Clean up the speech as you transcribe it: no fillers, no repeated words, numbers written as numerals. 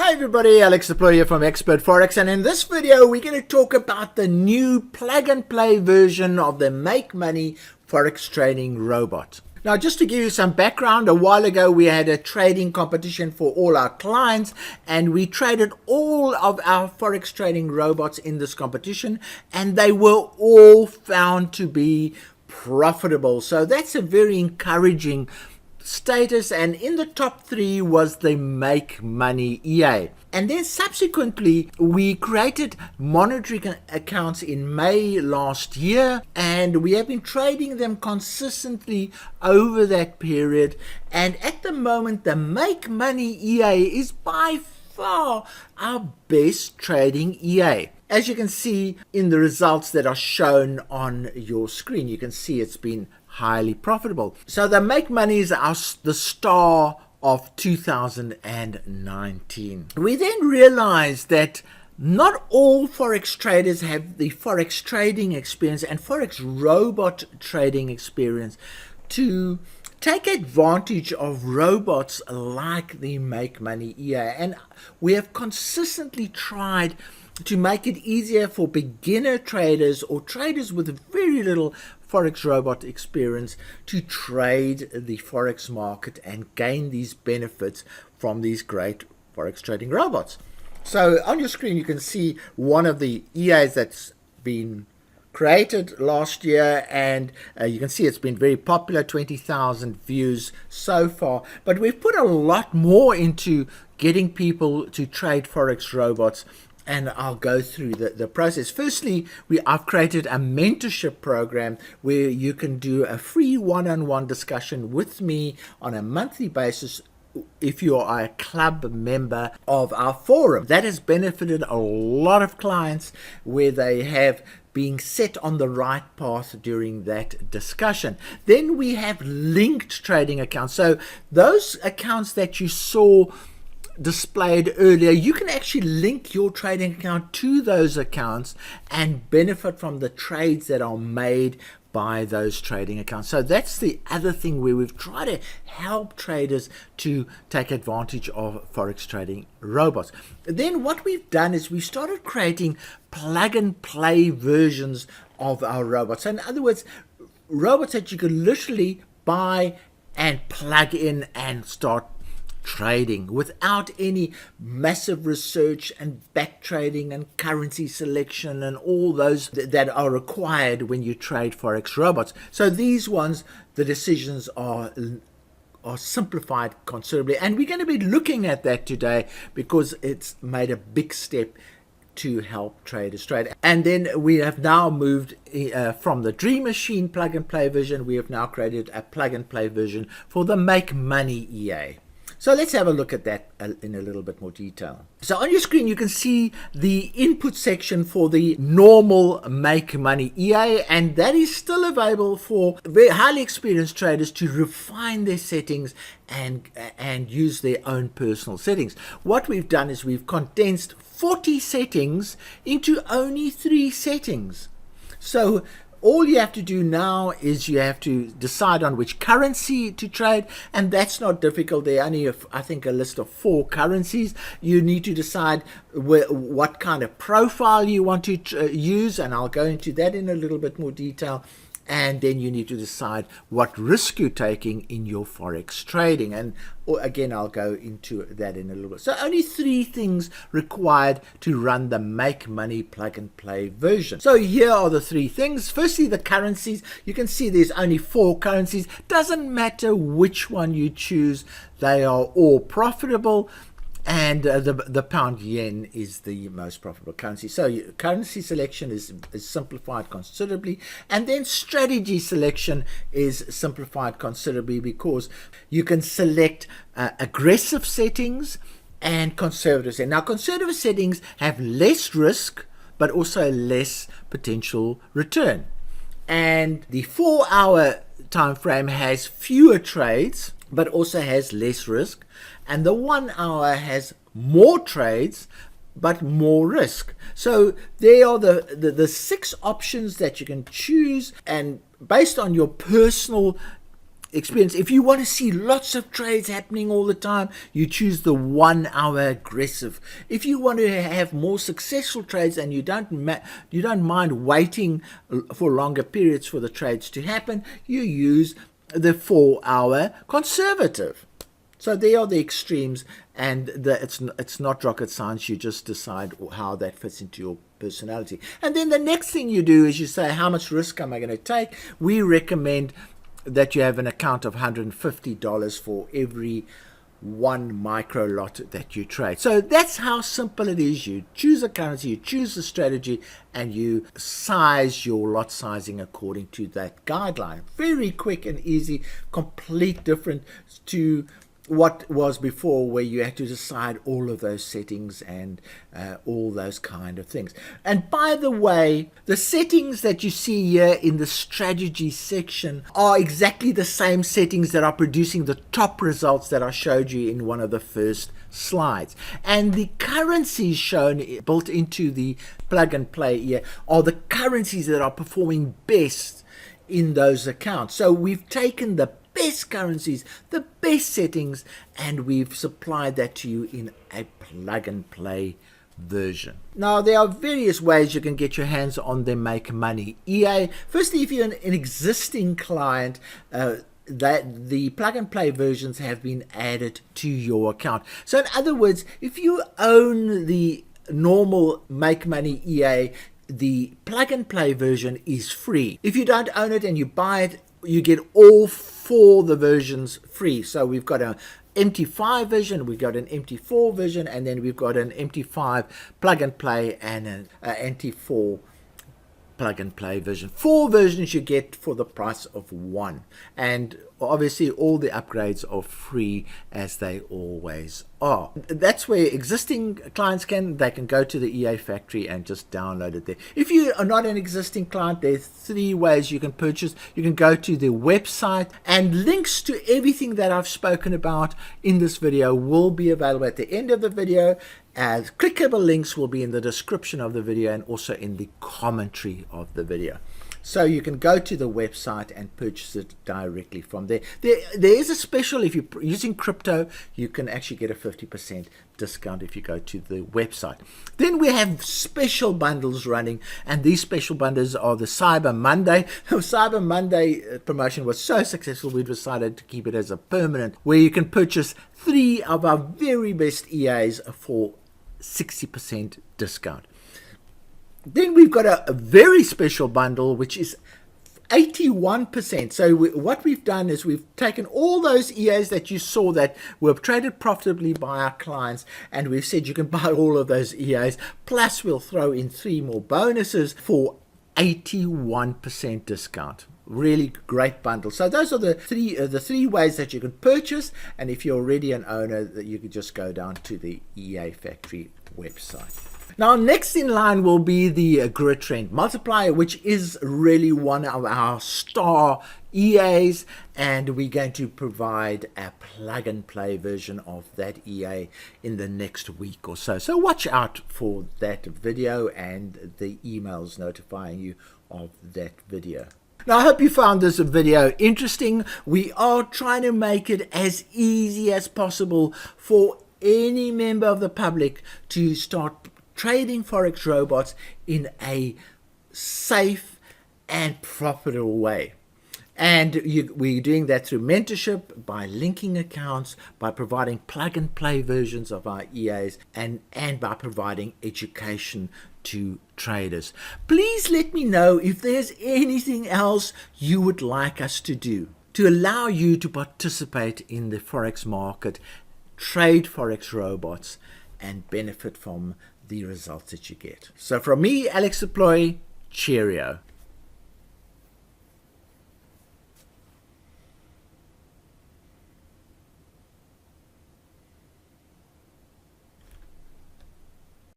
Hi everybody, Alex the Pro here from Expert Forex, and in this video we're going to talk about the new plug and play version of the Make Money Forex Trading robot. Now, just to give you some background, a while ago we had a trading competition for all our clients, and we traded all of our Forex trading robots in this competition, and they were all found to be profitable. So that's a very encouraging status, and in the top three was the Make Money EA. And then subsequently we created monitoring accounts in May last year, and we have been trading them consistently over that period, and at the moment the Make Money EA is by far our best trading EA. As you can see in the results that are shown on your screen, you can see it's been highly profitable. So the Make Money is the star of 2019. We then realized that not all Forex traders have the Forex trading experience and Forex robot trading experience to take advantage of robots like the Make Money EA. And we have consistently tried to make it easier for beginner traders or traders with very little Forex robot experience to trade the Forex market and gain these benefits from these great Forex trading robots. So on your screen you can see one of the EAs that's been created last year, and you can see it's been very popular, 20,000 views so far, but we've put a lot more into getting people to trade Forex robots, and I'll go through the process. Firstly, I've created a mentorship program where you can do a free one-on-one discussion with me on a monthly basis if you are a club member of our forum. That has benefited a lot of clients where they have being set on the right path during that discussion. Then we have linked trading accounts. So those accounts that you saw displayed earlier, you can actually link your trading account to those accounts and benefit from the trades that are made by those trading accounts. So that's the other thing where we've tried to help traders to take advantage of Forex trading robots. Then what we've done is we started creating plug and play versions of our robots. So in other words, robots that you can literally buy and plug in and start trading without any massive research and back trading and currency selection and all those that are required when you trade Forex robots. So these ones, the decisions are simplified considerably, and we're going to be looking at that today because it's made a big step to help traders trade. And then we have now moved from the Dream Machine plug and play version, we have now created a plug and play version for the Make Money EA. So let's have a look at that in a little bit more detail. So on your screen you can see the input section for the normal Make Money EA, and that is still available for very highly experienced traders to refine their settings and use their own personal settings. What we've done is we've condensed 40 settings into only 3 settings. So all you have to do now is you have to decide on which currency to trade, and that's not difficult. There are only, I think, a list of 4 currencies. You need to decide what kind of profile you want to use, and I'll go into that in a little bit more detail. And then you need to decide what risk you're taking in your Forex trading. And again, I'll go into that in a little bit. So only 3 things required to run the Make Money plug and play version. So here are the 3 things. Firstly, the currencies. You can see there's only 4 currencies. Doesn't matter which one you choose. They are all profitable. And the pound yen is the most profitable currency. So currency selection is simplified considerably, and then strategy selection is simplified considerably because you can select aggressive settings and conservative settings. Now, conservative settings have less risk but also less potential return, and the 4-hour time frame has fewer trades but also has less risk, and the 1 hour has more trades but more risk. So there are the 6 options that you can choose, and based on your personal experience. If you want to see lots of trades happening all the time, you choose the 1 hour aggressive. If you want to have more successful trades and you don't mind waiting for longer periods for the trades to happen, you use the 4 hour conservative. So there are the extremes, and it's not rocket science. You just decide how that fits into your personality. And then the next thing you do is you say, how much risk am I going to take? We recommend that you have an account of $150 for every 1 micro lot that you trade. So that's how simple it is. You choose a currency, you choose a strategy, and you size your lot sizing according to that guideline. Very quick and easy, complete different to what was before, where you had to decide all of those settings and all those kind of things. And by the way, the settings that you see here in the strategy section are exactly the same settings that are producing the top results that I showed you in one of the first slides. And the currencies shown built into the plug and play here are the currencies that are performing best in those accounts. So we've taken the best currencies, the best settings, and we've supplied that to you in a plug and play version. Now, there are various ways you can get your hands on them, make money. EA, firstly, if you're an existing client, that the plug and play versions have been added to your account. So in other words, if you own the normal make money EA, the plug and play version is free. If you don't own it and you buy it, you get all 4 the versions free. So we've got an MT5 version, we've got an MT4 version, and then we've got an MT5 plug and play and an MT4 plug and play version. 4 versions you get for the price of 1. And obviously all the upgrades are free, as they always are. That's where existing clients they can go to the EA factory and just download it there. If you are not an existing client, there's 3 ways you can purchase. You can go to the website, and links to everything that I've spoken about in this video will be available at the end of the video. As clickable links will be in the description of the video and also in the commentary of the video. So you can go to the website and purchase it directly from there. There is a special, if you're using crypto, you can actually get a 50% discount if you go to the website. Then we have special bundles running, and these special bundles are the Cyber Monday. The Cyber Monday promotion was so successful, we decided to keep it as a permanent, where you can purchase 3 of our very best EAs for 60% discount. Then we've got a very special bundle, which is 81%. So what we've done is we've taken all those EAs that you saw that were traded profitably by our clients, and we've said you can buy all of those EAs, plus we'll throw in 3 more bonuses for 81% discount. Really great bundle. So those are the three ways that you can purchase, and if you're already an owner, that you could just go down to the EA factory website. Now, next in line will be the grid trend multiplier, which is really one of our star EAs, and we're going to provide a plug and play version of that EA in the next week or so. So watch out for that video and the emails notifying you of that video. Now, I hope you found this video interesting. We are trying to make it as easy as possible for any member of the public to start trading Forex robots in a safe and profitable way. And we're doing that through mentorship, by linking accounts, by providing plug and play versions of our EAs, and by providing education to traders. Please let me know if there's anything else you would like us to do to allow you to participate in the Forex market, trade Forex robots, and benefit from the results that you get. So from me, Alex Deploy, cheerio.